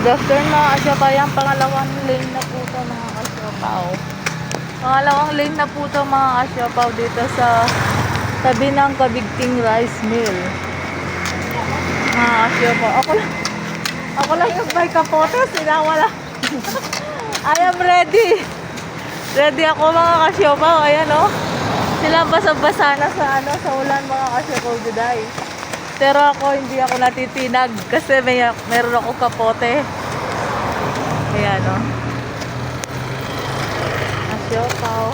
afternoon mga kasyopaw. Yan, pangalawang lane na po ito mga kasyopaw. Pangalawang lane na po ito mga kasyopaw dito sa tabi ng Kabigting Rice Mill. Mga kasyopaw. Ako lang yung may kapote. Sila wala. I am ready. Ready ako mga kasyopaw. Ayan o. Sila basa-basa na sa ulan mga kasyopaw juday. Pero ako hindi ako natitinag kasi meron ako kapote. Ayan o. Kasyopaw.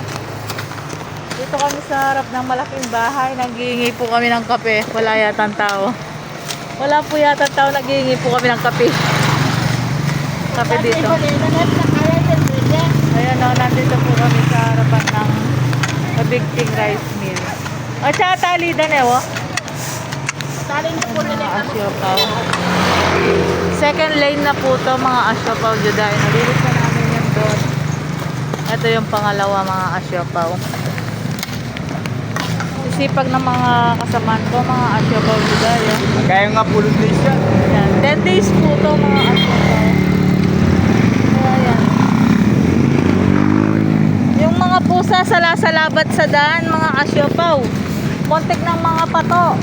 Dito kami sa harap ng malaking bahay. Naghihingi po kami ng kape. Wala yatang tao. Wala po yata tao. Naghihingi po kami ng kape. Kape dito. Ayan o. Nandito po kami sa harapan ng Kabigting Rice Mill. O tsaka talidan eh o. Mga asyopaw. Second lane na po to mga asyopaw juday. Nalilis na namin yung doon. Ito yung pangalawa mga asyopaw. Sisipag ng mga kasamaan ko mga asyopaw juday. Kaya nga pulong days yan. Ayan. 10 days po to mga asyopaw. Ayan. Yung mga pusa salabat sa daan mga asyopaw. Kontik ng mga pato.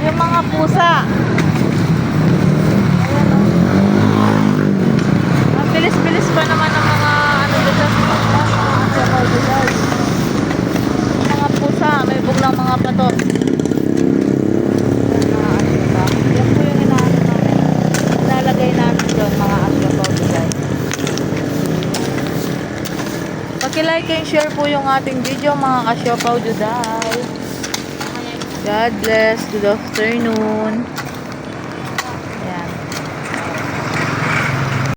Yung mga pusa. Ayan o. Ang bilis-bilis pa naman ng mga ano dito sa mga asyopaw juday. Mga pusa, may buglang mga pato. Yan po yung inaano namin. Ilalagay namin doon mga asyopaw juday. Paki-like and share po yung ating video mga asyopaw juday. God bless. Good afternoon.